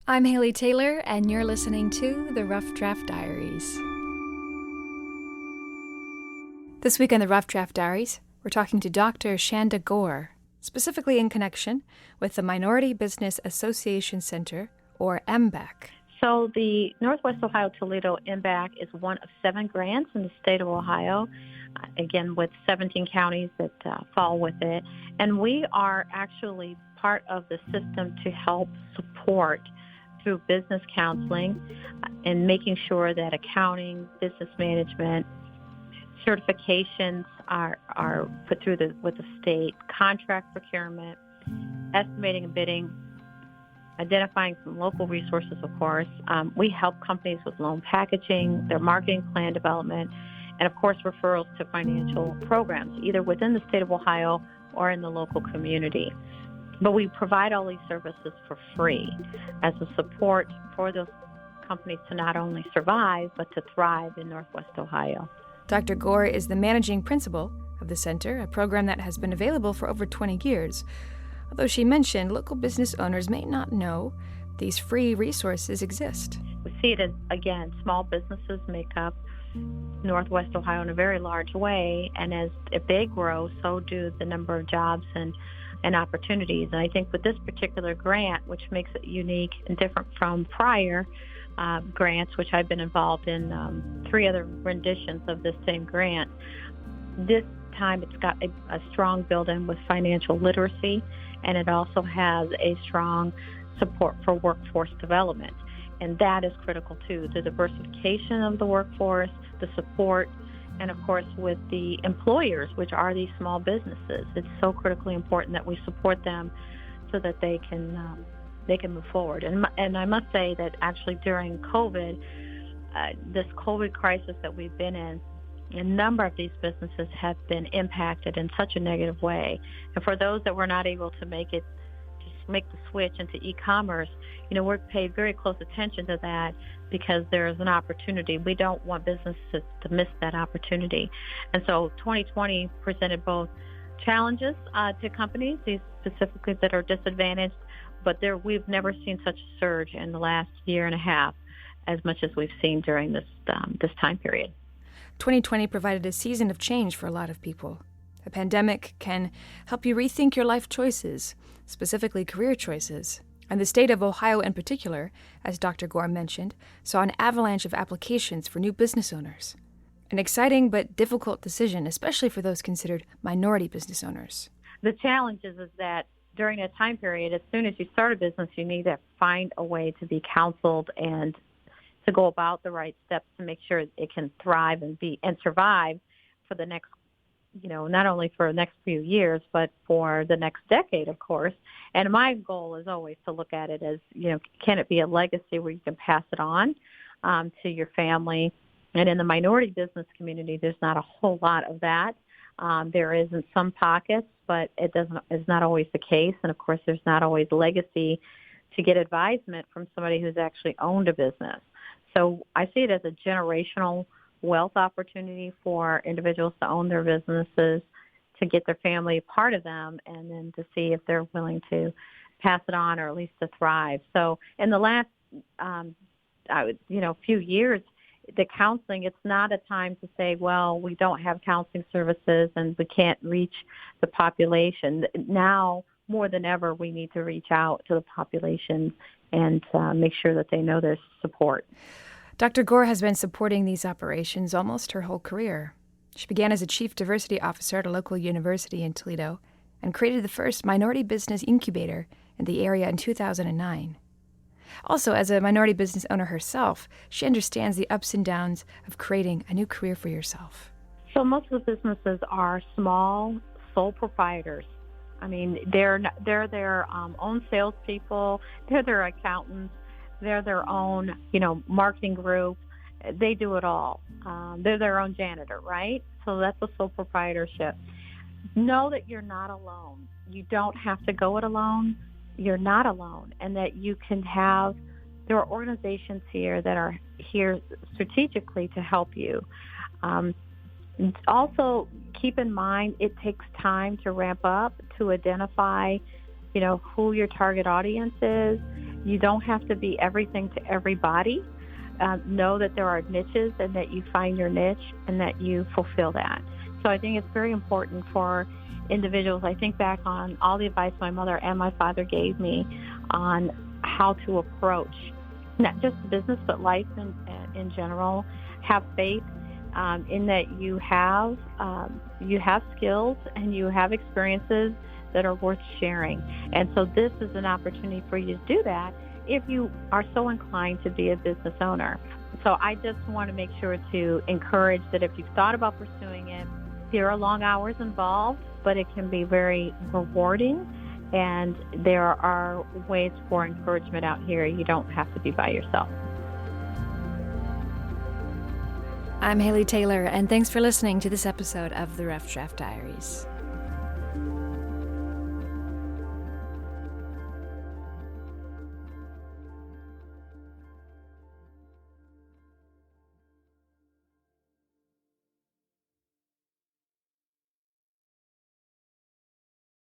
I'm Haley Taylor, and you're listening to the Rough Draft Diaries. This week on the Rough Draft Diaries, we're talking to Dr. Shanda Gore, specifically in connection with the Minority Business Association Center, or MBAC. So the Northwest Ohio Toledo MBAC is one of 7 grants in the state of Ohio, again with 17 counties that fall with it. And we are actually part of the system to help support through business counseling and making sure that accounting, business management, certifications are put through with the state, contract procurement, estimating and bidding, identifying some local resources, of course. We help companies with loan packaging, their marketing plan development, and, of course, referrals to financial programs, either within the state of Ohio or in the local community. But we provide all these services for free as a support for those companies to not only survive, but to thrive in Northwest Ohio. Dr. Gore is the managing principal of the center, a program that has been available for over 20 years. Although she mentioned local business owners may not know these free resources exist. We see it as, again, small businesses make up Northwest Ohio in a very large way, and if they grow, so do the number of jobs and opportunities. And I think with this particular grant, which makes it unique and different from prior grants, which I've been involved in 3 other renditions of this same grant, this time it's got a strong build-in with financial literacy, and it also has a strong support for workforce development. And that is critical too, the diversification of the workforce, the support, and of course with the employers, which are these small businesses. It's so critically important that we support them so that they can move forward. And I must say that actually during COVID, this COVID crisis that we've been in, a number of these businesses have been impacted in such a negative way. And for those that were not able to make the switch into e-commerce, we're paid very close attention to that because there is an opportunity. We don't want businesses to miss that opportunity. And so 2020 presented both challenges to companies, these specifically that are disadvantaged, but we've never seen such a surge in the last year and a half as much as we've seen during this time period. 2020 provided a season of change for a lot of people. The pandemic can help you rethink your life choices, specifically career choices. And the state of Ohio in particular, as Dr. Gore mentioned, saw an avalanche of applications for new business owners. An exciting but difficult decision, especially for those considered minority business owners. The challenge is that during that time period, as soon as you start a business, you need to find a way to be counseled and to go about the right steps to make sure it can thrive and survive for the next, not only for the next few years, but for the next decade, of course. And my goal is always to look at it as, can it be a legacy where you can pass it on to your family? And in the minority business community, there's not a whole lot of that. There is in some pockets, but it's not always the case. And of course, there's not always legacy to get advisement from somebody who's actually owned a business. So I see it as a generational wealth opportunity for individuals to own their businesses, to get their family part of them, and then to see if they're willing to pass it on or at least to thrive. So in the last, few years, the counseling, it's not a time to say, well, we don't have counseling services and we can't reach the population. Now, more than ever, we need to reach out to the population and make sure that they know there's support. Dr. Gore has been supporting these operations almost her whole career. She began as a chief diversity officer at a local university in Toledo and created the first minority business incubator in the area in 2009. Also, as a minority business owner herself, she understands the ups and downs of creating a new career for yourself. So most of the businesses are small sole proprietors. I mean, they're their own salespeople, they're their accountants, they're their own, marketing group. They do it all. They're their own janitor, right? So that's a sole proprietorship. Know that you're not alone. You don't have to go it alone. You're not alone, and that you can there are organizations here that are here strategically to help you. Also, keep in mind it takes time to ramp up, to identify, who your target audience is, You don't have to be everything to everybody. Know that there are niches and that you find your niche and that you fulfill that. So I think it's very important for individuals. I think back on all the advice my mother and my father gave me on how to approach not just business but life in general. Have faith in that you have skills and you have experiences that are worth sharing. And so this is an opportunity for you to do that if you are so inclined to be a business owner. So I just want to make sure to encourage that if you've thought about pursuing it, there are long hours involved, but it can be very rewarding, and there are ways for encouragement out here. You don't have to be by yourself. I'm Haley Taylor, and thanks for listening to this episode of the Rough Draft Diaries.